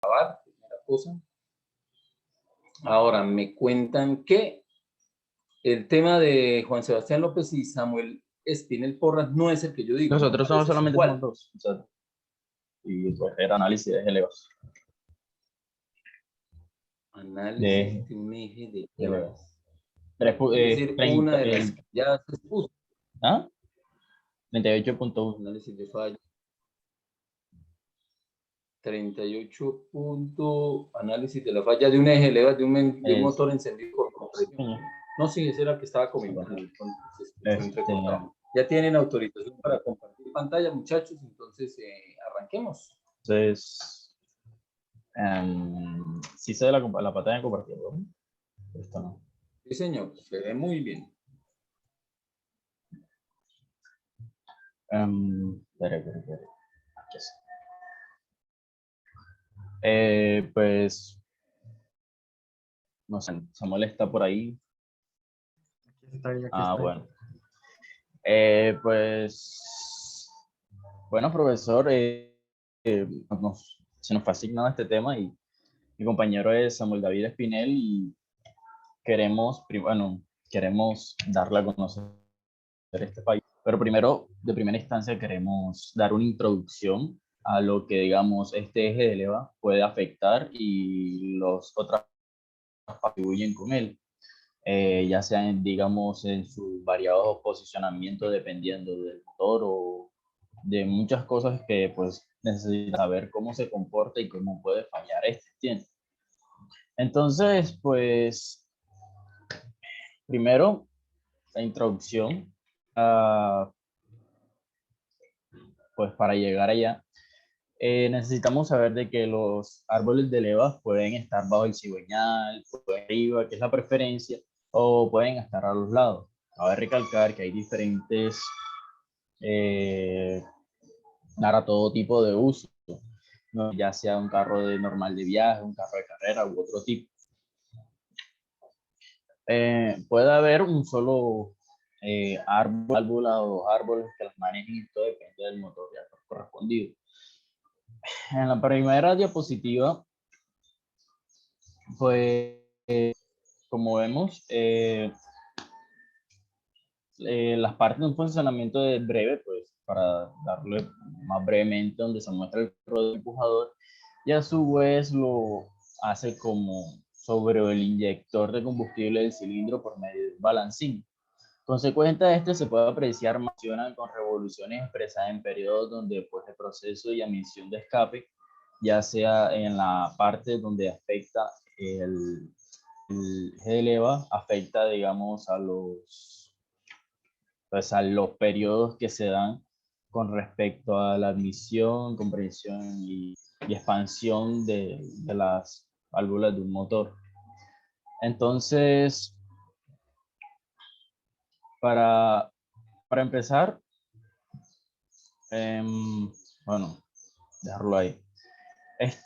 primera cosa. Ahora, me cuentan que el tema de Juan Sebastián López y Samuel Espinel Porras no es el que yo digo. Nosotros no solamente igual. somos dos. O sea, y pues era análisis de elevas. Análisis de un eje de elevas. Es decir, 30, una de las que ya se expuso. ¿Ah? 38.1. Análisis de falla. 38 análisis de la falla de un eje de elevas de un motor encendido por compresión. No, sí, ese era el que estaba comentando. Ya tienen autorización para compartir pantalla, muchachos, entonces arranquemos. Entonces, sí se ve la pantalla de compartido. Esto no. Sí, señor, se ve muy bien. Espera. Aquí está. Pues, no sé, Samuel está por ahí. Aquí estoy. Bueno. Pues, bueno, profesor, se nos fue asignado este tema y mi compañero es Samuel David Espinel y queremos darle a conocer este país. Pero primero, de primera instancia, queremos dar una introducción a lo que, digamos, este eje de eleva puede afectar y los otros contribuyen con él. Ya sean, digamos, en sus variados posicionamientos dependiendo del motor o de muchas cosas que pues necesita saber cómo se comporta y cómo puede fallar este, ¿entiendes? Entonces, pues, primero, la introducción, pues para llegar allá, necesitamos saber de que los árboles de levas pueden estar bajo el cigüeñal, pueden arriba, que es la preferencia, o pueden estar a los lados. Cabe recalcar que hay diferentes para todo tipo de uso, ¿no? Ya sea un carro normal de viaje, un carro de carrera u otro tipo. Puede haber un solo árbol o dos árboles que los manejen, todo depende del motor ya correspondido. En la primera diapositiva, pues, como vemos, las partes de un funcionamiento de breve, pues, para darle más brevemente donde se muestra el rodeo empujador, y a su vez lo hace como sobre el inyector de combustible del cilindro por medio del balancín. Consecuente a este se puede apreciar más con revoluciones expresadas en periodos donde pues, el proceso y emisión de escape, ya sea en la parte donde afecta el eleva, afecta, digamos, pues, a los periodos que se dan con respecto a la admisión, compresión y expansión de las válvulas de un motor. Entonces, para empezar, bueno, dejarlo ahí. Es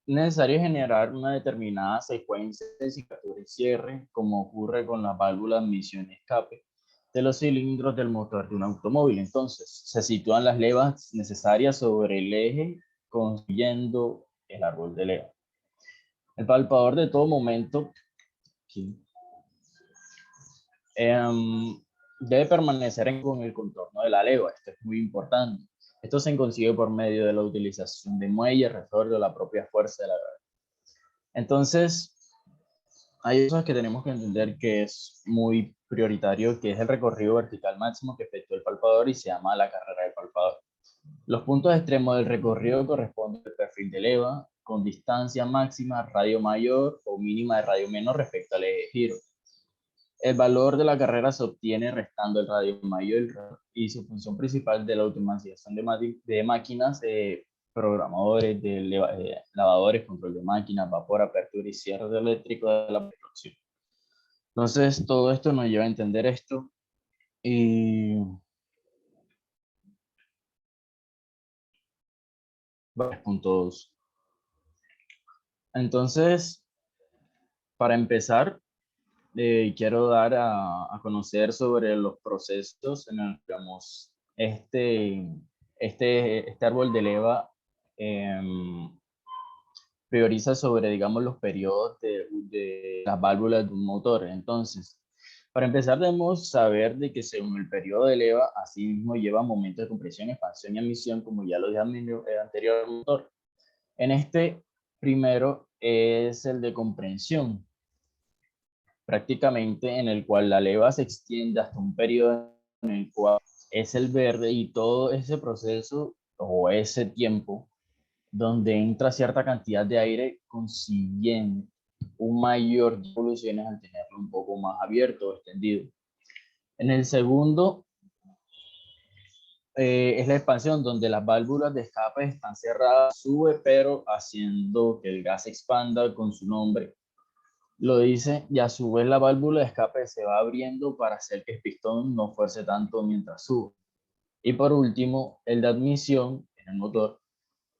necesario generar una determinada secuencia de cicatura y cierre, como ocurre con la válvula de admisión y escape de los cilindros del motor de un automóvil. Entonces, se sitúan las levas necesarias sobre el eje, construyendo el árbol de leva. El palpador de todo momento debe permanecer con el contorno de la leva. Esto es muy importante. Esto se consigue por medio de la utilización de muelles, resorte o la propia fuerza de la gravedad. Entonces, hay cosas que tenemos que entender que es muy prioritario, que es el recorrido vertical máximo que efectúa el palpador y se llama la carrera del palpador. Los puntos extremos del recorrido corresponden al perfil de leva, con distancia máxima, radio mayor o mínima de radio menor respecto al eje de giro. El valor de la carrera se obtiene restando el radio mayor y su función principal de la automatización de máquinas, programadores, lavadores, control de máquinas, vapor, apertura y cierre eléctrico de la producción. Entonces, todo esto nos lleva a entender esto y varios puntos. Entonces, para empezar, quiero dar a conocer sobre los procesos en el que, digamos, este árbol de leva prioriza sobre, digamos, los periodos de las válvulas de un motor. Entonces, para empezar, debemos saber de que según el periodo de leva, asimismo lleva momentos de compresión, expansión y emisión, como ya lo dije anterior al motor. En este primero es el de comprensión, prácticamente en el cual la leva se extiende hasta un periodo en el cual es el verde y todo ese proceso o ese tiempo donde entra cierta cantidad de aire consiguiendo un mayor evoluciones al tenerlo un poco más abierto o extendido. En el segundo es la expansión, donde las válvulas de escape están cerradas, sube, pero haciendo que el gas expanda con su nombre. Lo dice, y a su vez la válvula de escape se va abriendo para hacer que el pistón no fuerce tanto mientras sube. Y por último, el de admisión en el motor.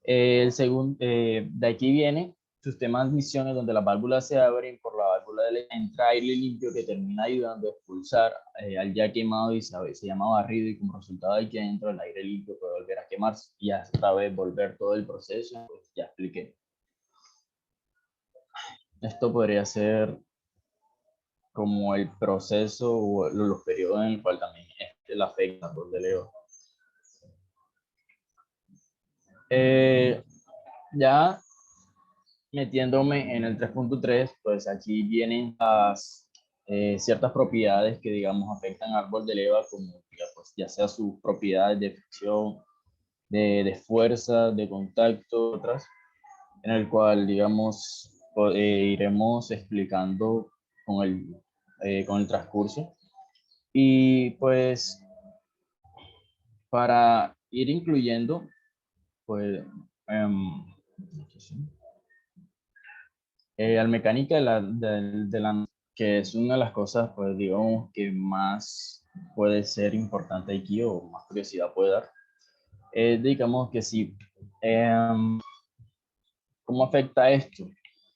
El segundo, de aquí viene sistema de admisiones donde las válvulas se abren por la válvula de entra aire limpio que termina ayudando a expulsar al ya quemado y se llama barrido, y como resultado de que dentro el aire limpio puede volver a quemarse y otra vez volver todo el proceso. Pues ya expliqué. Esto podría ser como el proceso o los periodos en el cual también la afecta por deleo. Ya metiéndome en el 3.3, pues aquí vienen las ciertas propiedades que, digamos, afectan al árbol de leva, como pues, ya sea sus propiedades de fricción, de fuerza, de contacto, otras, en el cual, digamos, iremos explicando con el transcurso. Y pues, para ir incluyendo, pues, al mecánica que es una de las cosas, pues digamos, que más puede ser importante aquí o más curiosidad puede dar. Digamos que sí, ¿cómo afecta esto?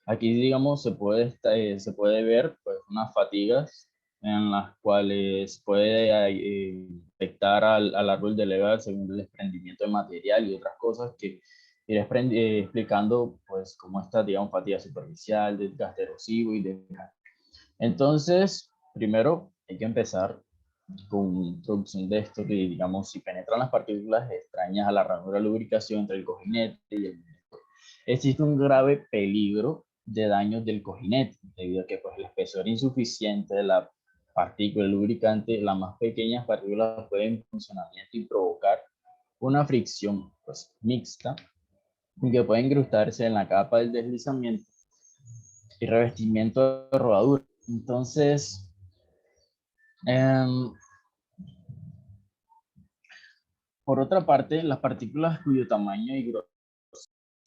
Aquí, digamos, se puede ver pues, unas fatigas en las cuales puede afectar al árbol de leva según el desprendimiento de material y otras cosas que iré explicando, pues, cómo está, digamos, fatiga superficial, desgaste erosivo y desgaste. Entonces, primero hay que empezar con introducción de esto, que, digamos, si penetran las partículas extrañas a la ranura de lubricación entre el cojinete y el motor, existe un grave peligro de daños del cojinete, debido a que pues, el espesor insuficiente de la partícula lubricante, las más pequeñas partículas pueden funcionamiento y provocar una fricción pues, mixta que puede incrustarse en la capa del deslizamiento y revestimiento de rodadura. Entonces, por otra parte, las partículas cuyo tamaño y grosor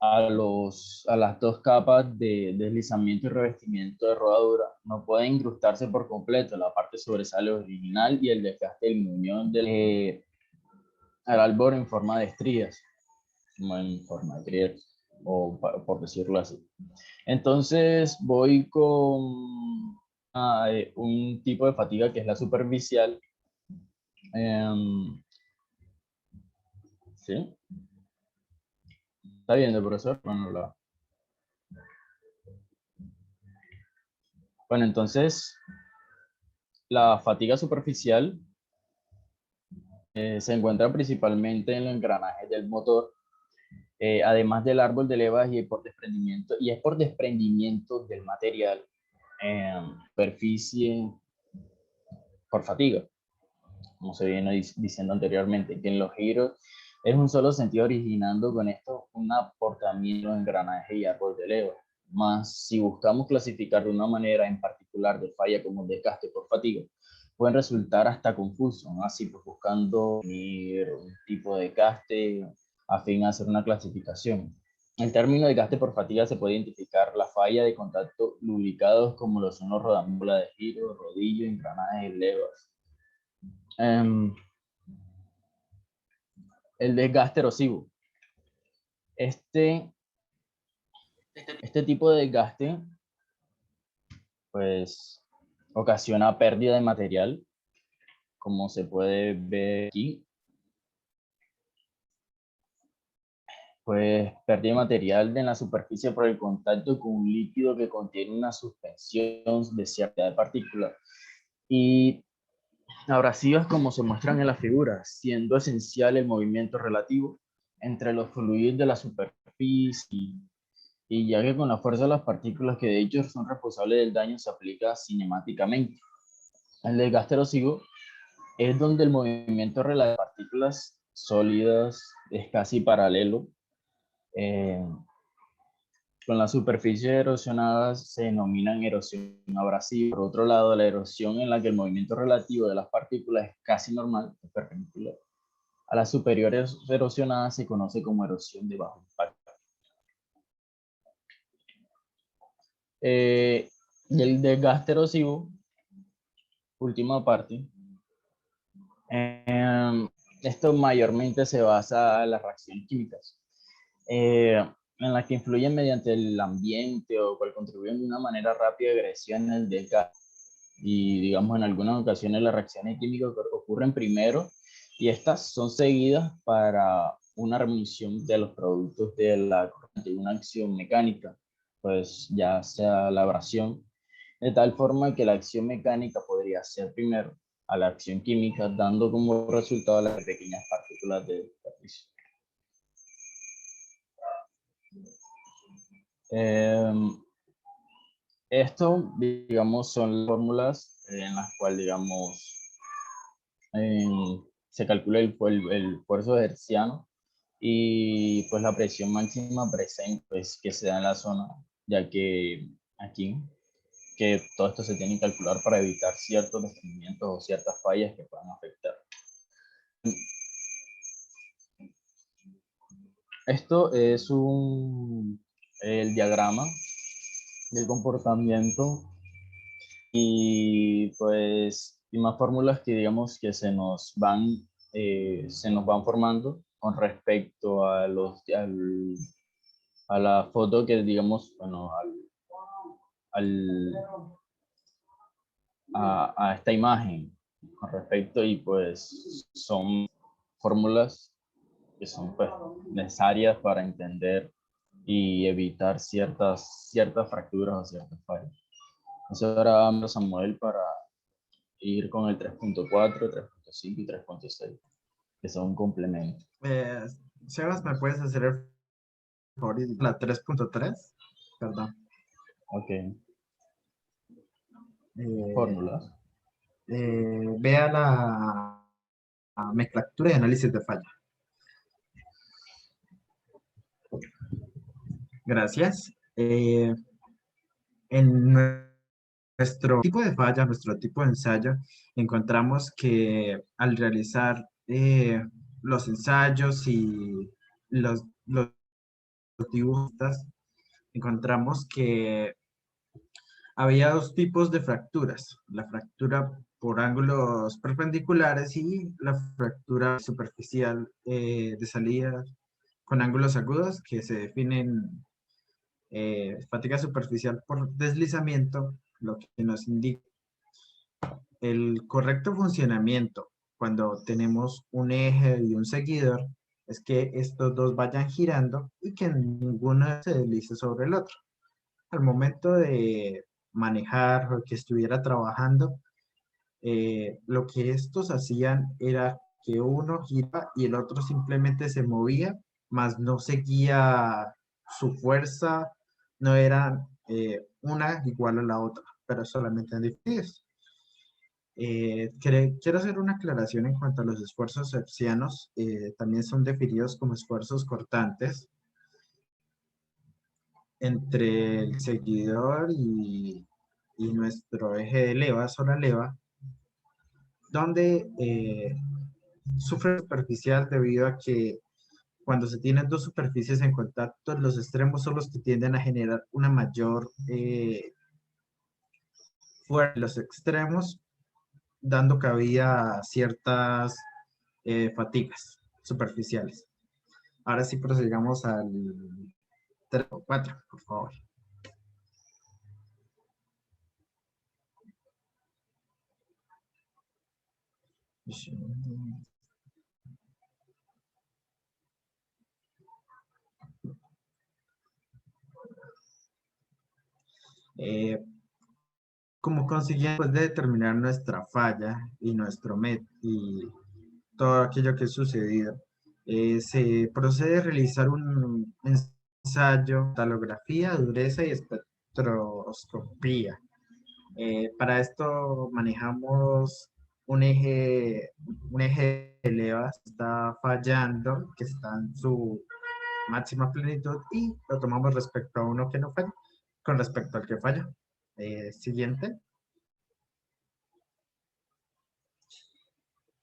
a las dos capas de deslizamiento y revestimiento de rodadura no pueden incrustarse por completo. La parte sobresale original y el desgaste del muñón al árbol en forma de estrías, como en forma de grietas, o por decirlo así. Entonces voy con un tipo de fatiga que es la superficial. ¿Sí? ¿Está viendo, profesor? Bueno, entonces la fatiga superficial se encuentra principalmente en los engranajes del motor, además del árbol de levas y es por desprendimiento del material en superficie por fatiga, como se viene diciendo anteriormente, que en los giros es un solo sentido, originando con esto un aportamiento de engranaje y árbol de leva. Más si buscamos clasificar de una manera en particular de falla como desgaste por fatiga, pueden resultar hasta confusos, ¿no? Así pues buscando un tipo de desgaste a fin de hacer una clasificación. El término desgaste por fatiga se puede identificar la falla de contacto lubricados como lo son los rodambulas de giro, rodillos, engranajes y levas. El desgaste erosivo. Este tipo de desgaste pues ocasiona pérdida de material, como se puede ver aquí. pues pérdida de material en la superficie por el contacto con un líquido que contiene una suspensión de cierta de partículas y abrasivas como se muestran en la figura, siendo esencial el movimiento relativo entre los fluidos de la superficie y ya que con la fuerza de las partículas que de hecho son responsables del daño se aplica cinemáticamente. El desgaste erosivo es donde el movimiento relativo de partículas sólidas es casi paralelo eh, con las superficies erosionadas se denominan erosión abrasiva. Por otro lado, la erosión en la que el movimiento relativo de las partículas es casi normal, es perpendicular, a las superiores erosionadas se conoce como erosión de bajo impacto. Y el desgaste erosivo, última parte, esto mayormente se basa en las reacciones químicas. En las que influyen mediante el ambiente o cual contribuyen de una manera rápida y agresiva en el desgaste. Y digamos, en algunas ocasiones las reacciones químicas ocurren primero y estas son seguidas para una remisión de los productos de la corriente y una acción mecánica, pues ya sea la abrasión, de tal forma que la acción mecánica podría ser primero a la acción química, dando como resultado las pequeñas partículas de superficie. Esto, digamos, son las fórmulas en las cuales, digamos, se calcula el esfuerzo hertziano y pues la presión máxima presente pues, que se da en la zona, ya que aquí, que todo esto se tiene que calcular para evitar ciertos desprendimientos o ciertas fallas que puedan afectar. Esto es el diagrama del comportamiento y pues y más fórmulas que digamos que se nos van formando con respecto a la foto que digamos, bueno, al, a esta imagen con respecto y pues son fórmulas que son pues necesarias para entender y evitar ciertas fracturas o ciertas fallas. Entonces ahora vamos a Samuel para ir con el 3.4, 3.5 y 3.6, que son un complemento. Eh, Sebas, ¿me puedes hacer el favor? La 3.3, perdón. Ok, Eh, fórmulas. Vea la mezclatura y análisis de falla. Gracias. En nuestro tipo de falla, nuestro tipo de ensayo, encontramos que al realizar los ensayos y los dibujos, encontramos que había dos tipos de fracturas, la fractura por ángulos perpendiculares y la fractura superficial de salida con ángulos agudos que se definen fatiga superficial por deslizamiento, lo que nos indica el correcto funcionamiento cuando tenemos un eje y un seguidor es que estos dos vayan girando y que ninguno se deslice sobre el otro. Al momento de manejar o que estuviera trabajando, lo que estos hacían era que uno gira y el otro simplemente se movía, mas no seguía su fuerza, no eran una igual a la otra, pero solamente en diferentes. Quiero hacer una aclaración en cuanto a los esfuerzos hertzianos, también son definidos como esfuerzos cortantes entre el seguidor y nuestro eje de leva, sola leva, donde sufre superficial debido a que cuando se tienen dos superficies en contacto, los extremos son los que tienden a generar una mayor fuerza en los extremos, dando cabida a ciertas fatigas superficiales. Ahora sí prosigamos al 3 o 4, por favor. Como consiguiente, después de determinar nuestra falla y y todo aquello que ha sucedido, se procede a realizar un ensayo, talografía, dureza y espectroscopía. Para esto manejamos un eje de levas que está fallando, que está en su máxima plenitud, y lo tomamos respecto a uno que no falla, con respecto al que falla. Siguiente.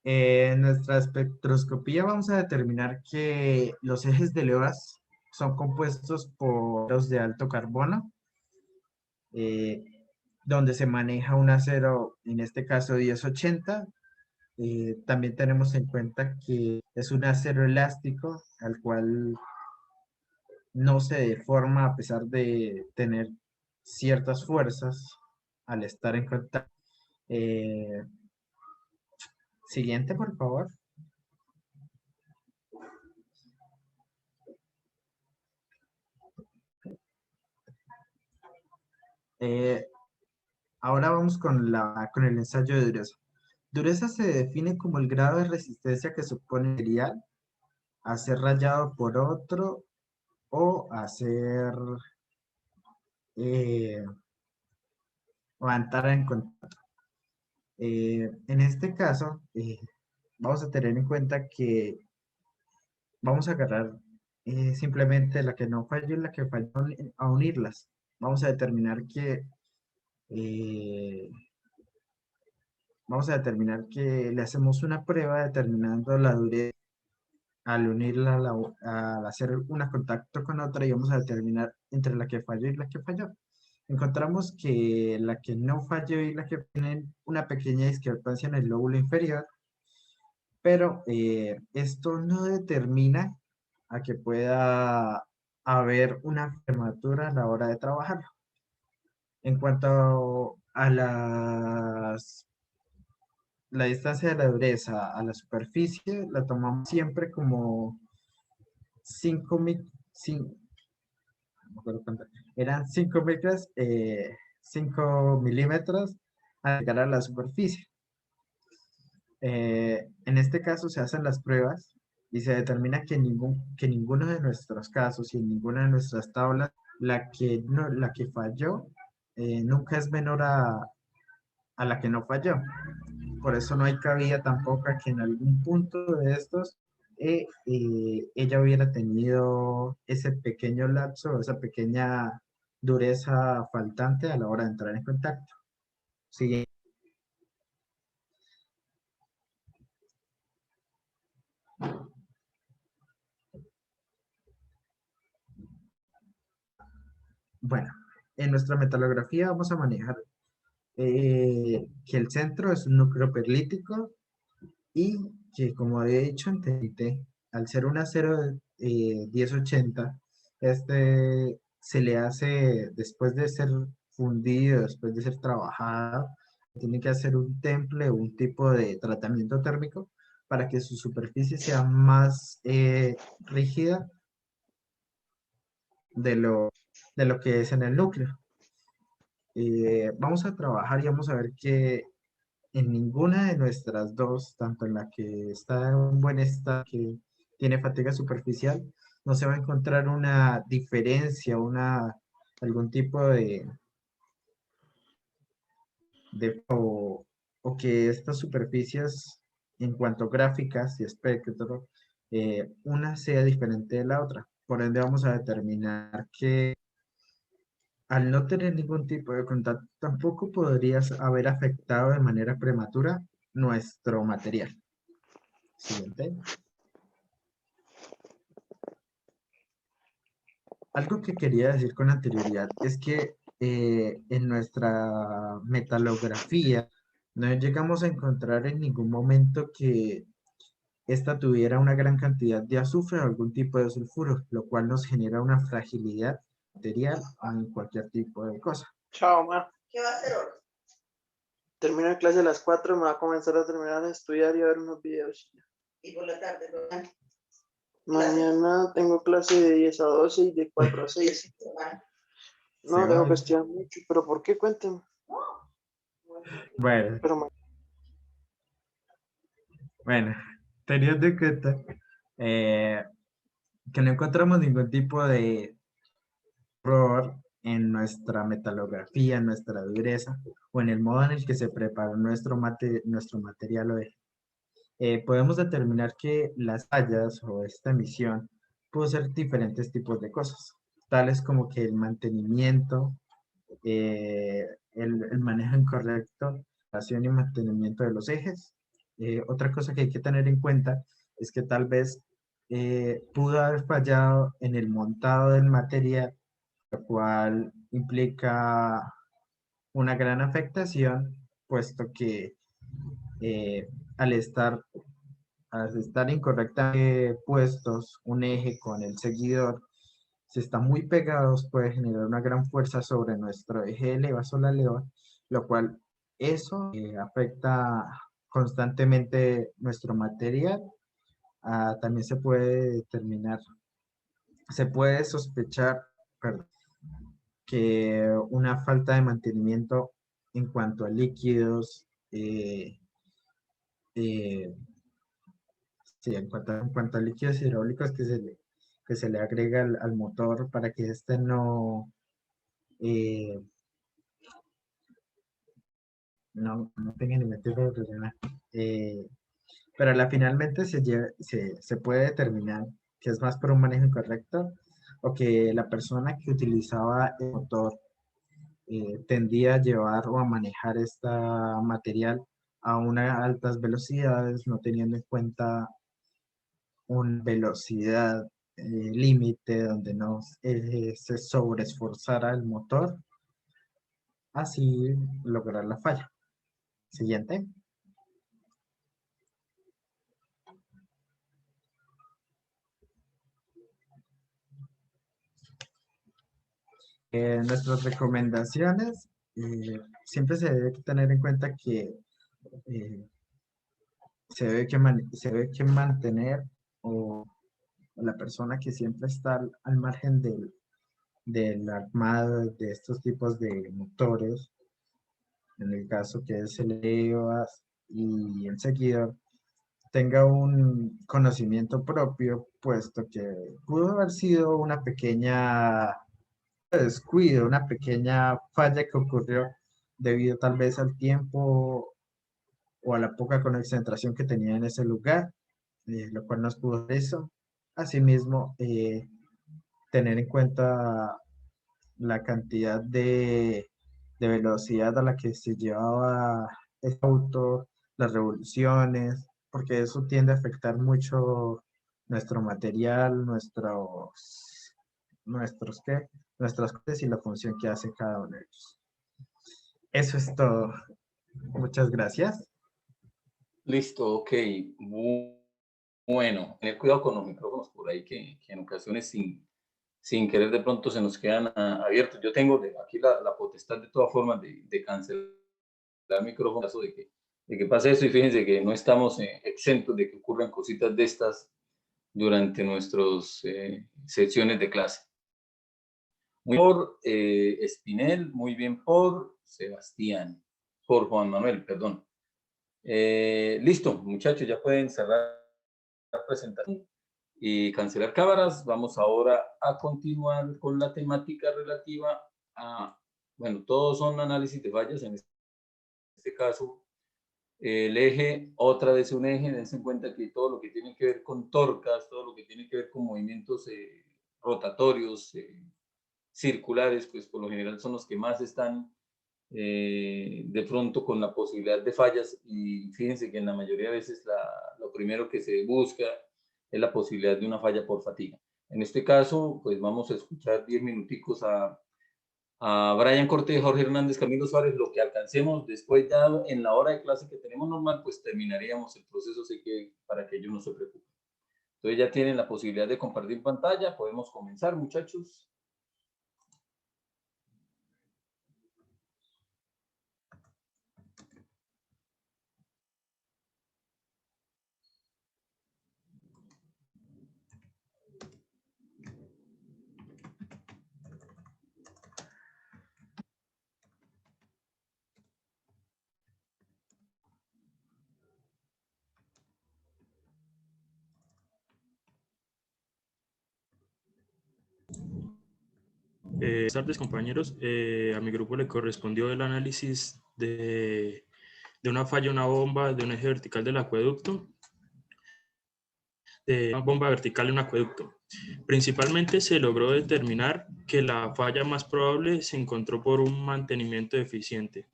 En nuestra espectroscopía vamos a determinar que los ejes de levas son compuestos por los de alto carbono, eh, donde se maneja un acero, en este caso 1080. También tenemos en cuenta que es un acero elástico al cual no se deforma a pesar de tener ciertas fuerzas al estar en contacto. Siguiente, por favor. Ahora vamos con el ensayo de dureza. Dureza se define como el grado de resistencia que supone el material a ser rayado por otro o a ser eh, o a entrar en contacto. En este caso, vamos a tener en cuenta que vamos a agarrar simplemente la que no falló y la que falló a unirlas. Vamos a determinar que eh, le hacemos una prueba determinando la dureza al unirla, al hacer un contacto con otra, y vamos a determinar entre la que falló y la que falló. Encontramos que la que no falló y la que tienen una pequeña discrepancia en el lóbulo inferior, pero esto no determina a que pueda haber una prematura a la hora de trabajarlo. En cuanto a la distancia de la dureza a la superficie, la tomamos siempre como 5 no me acuerdo cuánto, eran 5 micras, 5 milímetros al llegar a la superficie. En este caso se hacen las pruebas y se determina que ninguno de nuestros casos y en ninguna de nuestras tablas, la que falló nunca es menor a la que no falló. Por eso no hay cabida tampoco a que en algún punto de estos ella hubiera tenido ese pequeño lapso, esa pequeña dureza faltante a la hora de entrar en contacto. Siguiente. Bueno, en nuestra metalografía vamos a manejar que el centro es un núcleo perlítico y que, como he dicho anteriormente, al ser un acero 1080, se le hace, después de ser fundido, después de ser trabajado, tiene que hacer un temple, un tipo de tratamiento térmico para que su superficie sea más rígida de lo que es en el núcleo. Vamos a trabajar y vamos a ver que en ninguna de nuestras dos, tanto en la que está en un buen estado, que tiene fatiga superficial, no se va a encontrar una diferencia, algún tipo o que estas superficies, en cuanto a gráficas y espectro, una sea diferente de la otra. Por ende, vamos a determinar que al no tener ningún tipo de contacto, tampoco podrías haber afectado de manera prematura nuestro material. Siguiente. Algo que quería decir con anterioridad es que en nuestra metalografía no llegamos a encontrar en ningún momento que esta tuviera una gran cantidad de azufre o algún tipo de sulfuro, lo cual nos genera una fragilidad material en cualquier tipo de cosa. Chao, ma. ¿Qué va a hacer ahora? Termino la clase a las 4, me va a comenzar a terminar de estudiar y a ver unos videos. Y por la tarde, ¿verdad? Mañana tengo clase de 10 a 12 y de 4 a 6. No, va. tengo que estudiar mucho, pero ¿por qué? Cuéntame. Bueno, Pero bueno, teniendo en cuenta eh, que no encontramos ningún tipo de error en nuestra metalografía, en nuestra dureza o en el modo en el que se preparó nuestro material o podemos determinar que las fallas o esta emisión puede ser diferentes tipos de cosas, tales como que el mantenimiento, el manejo incorrecto, operación y mantenimiento de los ejes. Otra cosa que hay que tener en cuenta es que tal vez pudo haber fallado en el montado del material, lo cual implica una gran afectación, puesto que eh, al estar al estar incorrectamente puestos un eje con el seguidor, si están muy pegados puede generar una gran fuerza sobre nuestro eje de leva sobre la leva, lo cual eso afecta constantemente nuestro material. También se puede determinar, se puede sospechar, perdón, que una falta de mantenimiento en cuanto a líquidos, eh, sí, en cuanto a líquidos hidráulicos que se le agrega al motor para que éste eh, no tenga ningún tipo de problema. Eh, pero finalmente se puede determinar que es más por un manejo incorrecto o que la persona que utilizaba el motor tendía a llevar o a manejar este material a unas altas velocidades, no teniendo en cuenta una velocidad límite donde no se sobreesforzara el motor, así lograr la falla. Siguiente. Nuestras recomendaciones, siempre se debe tener en cuenta que eh, se debe que mantener o la persona que siempre está al margen del armado de estos tipos de motores, en el caso que es el EOAS y el seguidor, tenga un conocimiento propio, puesto que pudo haber sido una pequeña descuido, una pequeña falla que ocurrió debido tal vez al tiempo o a la poca concentración que tenía en ese lugar, lo cual nos pudo hacer eso. Asimismo, tener en cuenta la cantidad de velocidad a la que se llevaba el auto, las revoluciones, porque eso tiende a afectar mucho nuestro material, ¿qué? Nuestras cosas y la función que hace cada uno de ellos. Eso es todo. Muchas gracias. Listo, ok. Bueno, tener cuidado con los micrófonos por ahí que en ocasiones sin querer de pronto se nos quedan abiertos. Yo tengo aquí la potestad de todas formas de cancelar el micrófono en caso de que pase eso, y fíjense que no estamos exentos de que ocurran cositas de estas durante nuestras sesiones de clase. Muy bien por Espinel, muy bien por Sebastián, por Juan Manuel, perdón. Listo, muchachos, ya pueden cerrar la presentación y cancelar cámaras. Vamos ahora a continuar con la temática relativa a, bueno, todos son análisis de fallas, en este caso el eje, otra vez un eje, dense en cuenta que todo lo que tiene que ver con torcas, todo lo que tiene que ver con movimientos rotatorios, circulares, pues por lo general son los que más están de pronto con la posibilidad de fallas, y fíjense que en la mayoría de veces lo primero que se busca es la posibilidad de una falla por fatiga. En este caso, pues vamos a escuchar 10 minuticos a Brian Cortés, Jorge Hernández, Camilo Suárez, lo que alcancemos después ya en la hora de clase que tenemos normal, pues terminaríamos el proceso, así que para que ellos no se preocupen. Entonces ya tienen la posibilidad de compartir pantalla, podemos comenzar, muchachos. Buenas tardes, compañeros. A mi grupo le correspondió el análisis de una falla, una bomba de un eje vertical del acueducto, de una bomba vertical en un acueducto. Principalmente se logró determinar que la falla más probable se encontró por un mantenimiento deficiente.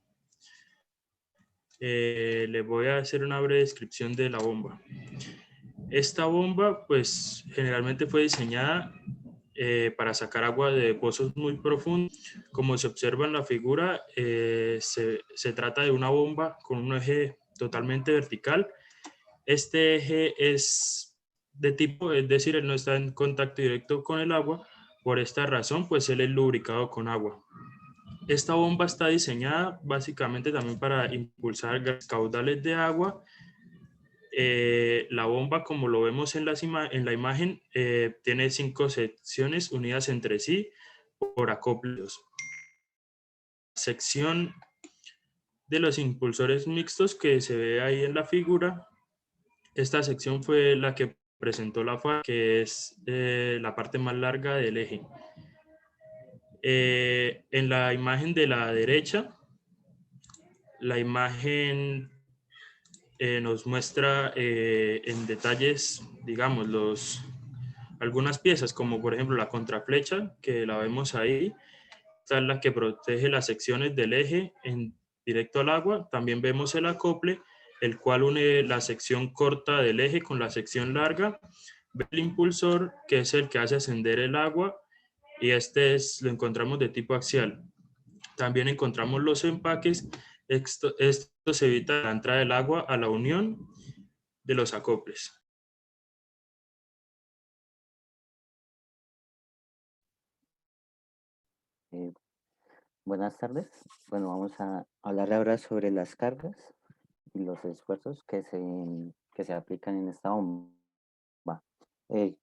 Le voy a hacer una breve descripción de la bomba. Esta bomba, pues, generalmente fue diseñada para sacar agua de pozos muy profundos. Como se observa en la figura, se trata de una bomba con un eje totalmente vertical. Este eje es de tipo, es decir, él no está en contacto directo con el agua. Por esta razón, pues él es lubricado con agua. Esta bomba está diseñada básicamente también para impulsar caudales de agua. La bomba, como lo vemos en la imagen, tiene 5 secciones unidas entre sí por acoplos. Sección de los impulsores mixtos que se ve ahí en la figura, esta sección fue la que presentó la falla, que es la parte más larga del eje. En la imagen de la derecha, la imagen nos muestra en detalles, digamos, algunas piezas, como por ejemplo la contraflecha, que la vemos ahí. Esta es la que protege las secciones del eje en directo al agua. También vemos el acople, el cual une la sección corta del eje con la sección larga. El impulsor, que es el que hace ascender el agua, y lo encontramos de tipo axial. También encontramos los empaques. Esto evita la entrada del agua a la unión de los acoples. Buenas tardes. Bueno, vamos a hablar ahora sobre las cargas y los esfuerzos que se aplican en esta bomba.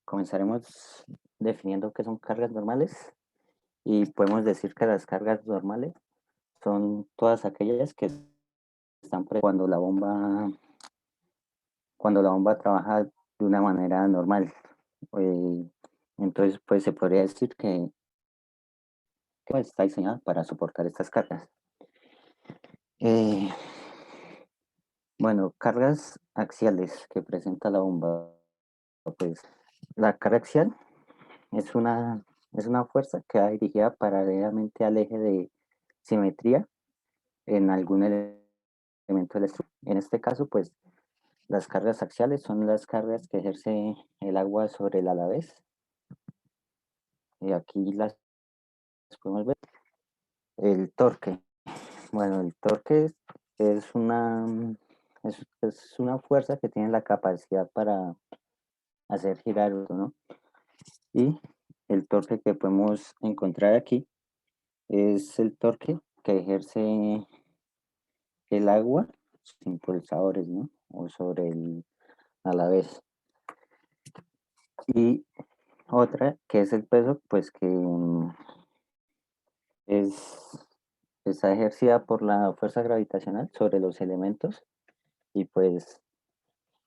Comenzaremos definiendo qué son cargas normales, y podemos decir que las cargas normales son todas aquellas que están cuando la bomba trabaja de una manera normal. Entonces, pues se podría decir que está diseñada para soportar estas cargas. Bueno, cargas axiales que presenta la bomba. Pues la carga axial es una fuerza que va dirigida paralelamente al eje de simetría en algún elemento de la estructura. En este caso, pues las cargas axiales son las cargas que ejerce el agua sobre el alavés. Y aquí las podemos ver. El torque. Bueno, el torque es una fuerza que tiene la capacidad para hacer girar, ¿no? Y el torque que podemos encontrar aquí es el torque que ejerce el agua, sus impulsadores, ¿no? O sobre el alavés. Y otra que es el peso, pues que está ejercida por la fuerza gravitacional sobre los elementos, y pues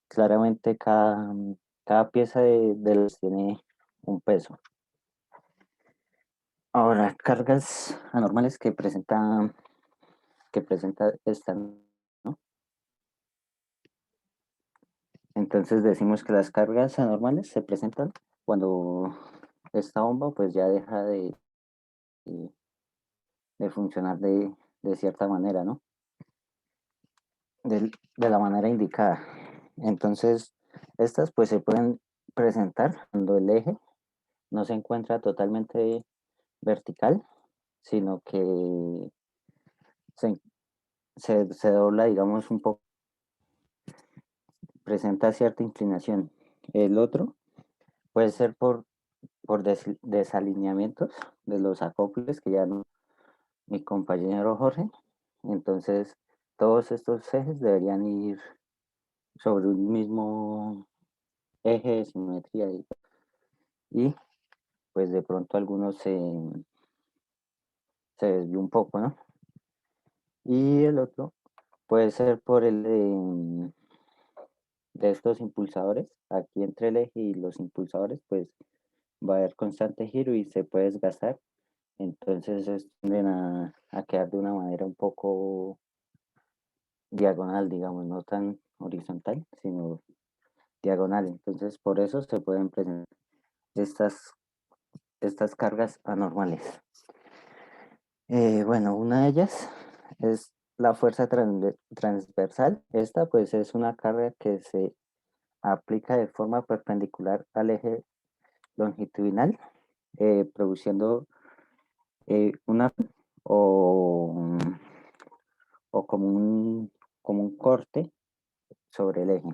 claramente cada pieza de los tiene un peso. Ahora, cargas anormales que presenta esta, ¿no? Entonces decimos que las cargas anormales se presentan cuando esta bomba pues ya deja de funcionar de cierta manera, ¿no? De la manera indicada. Entonces, estas pues se pueden presentar cuando el eje no se encuentra totalmente vertical, sino que se dobla, digamos, un poco, presenta cierta inclinación. El otro puede ser por desalineamientos de los acoples, que ya no, mi compañero Jorge. Entonces, todos estos ejes deberían ir sobre un mismo eje de simetría, y pues de pronto algunos se desvió un poco, ¿no? Y el otro puede ser por el de estos impulsadores. Aquí entre el eje y los impulsadores pues va a haber constante giro y se puede desgastar entonces tienden a quedar de una manera un poco diagonal, digamos, no tan horizontal, sino diagonal. Entonces, por eso se pueden presentar estas, estas cargas anormales. Bueno, una de ellas es la fuerza transversal. Esta pues es una carga que se aplica de forma perpendicular al eje longitudinal, produciendo una o, o como un corte sobre el eje.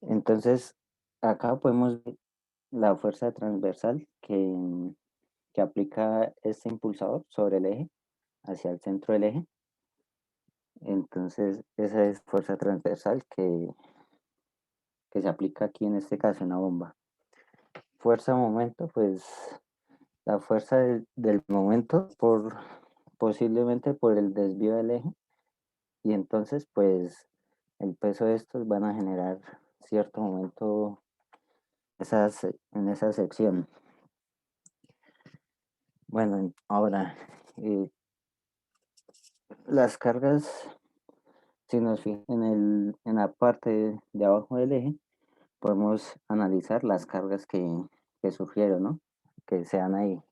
Entonces, acá podemos ver la fuerza transversal que aplica este impulsador sobre el eje, hacia el centro del eje. Entonces, esa es fuerza transversal que se aplica aquí en este caso en la bomba. Fuerza momento, pues la fuerza del momento posiblemente por el desvío del eje, y entonces pues el peso de estos van a generar cierto momento en esa sección. Bueno, ahora las cargas, si nos fijamos en la parte de abajo del eje, podemos analizar las cargas que surgieron, ¿no? Que sean ahí.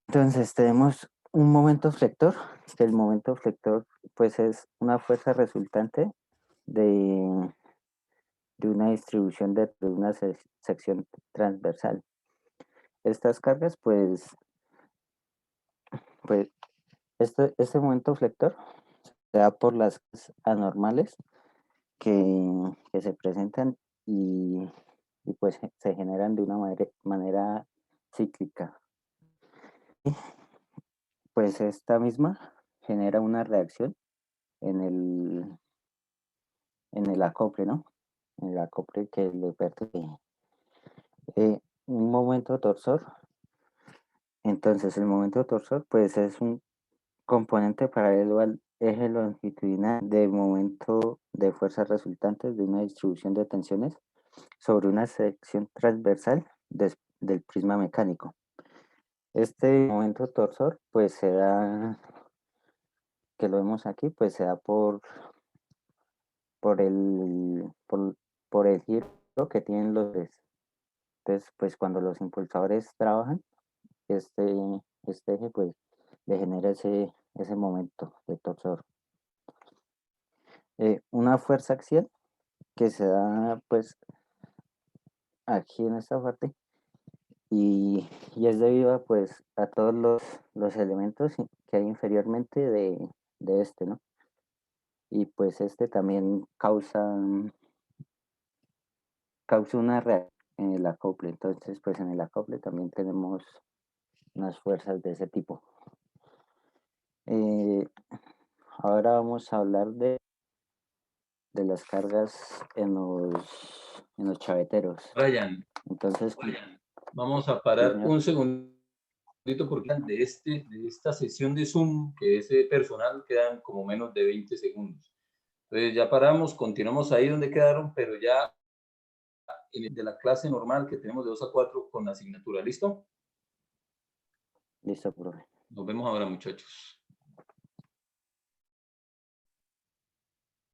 Entonces tenemos un momento flector, que el momento flector pues es una fuerza resultante de una distribución de una sección transversal. Estas cargas pues este momento flector se da por las anormales que se presentan y pues se generan de una manera cíclica. Pues esta misma genera una reacción en el acople, ¿no? En el acople que le pertenece. Un momento torsor. Entonces el momento torsor pues es un componente paralelo al eje longitudinal de momento de fuerzas resultantes de una distribución de tensiones sobre una sección transversal del prisma mecánico. Este momento torsor pues se da, que lo vemos aquí, pues se da por el giro que tienen los ejes. Entonces pues cuando los impulsadores trabajan, este eje pues le genera ese momento de torsor. Una fuerza axial que se da pues aquí en esta parte y es debido pues a todos los elementos que hay inferiormente de este, ¿no? Y pues este también causa una reacción en el acople. Entonces pues en el acople también tenemos unas fuerzas de ese tipo. Ahora vamos a hablar de las cargas en los chaveteros. Ryan, Entonces, vamos a sí, parar señor. un segundito porque de esta sesión de Zoom, que es personal, quedan como menos de 20 segundos. Entonces ya paramos, continuamos ahí donde quedaron, pero ya de la clase normal que tenemos de 2 a 4 con la asignatura. ¿Listo? Listo, profe. Nos vemos ahora, muchachos.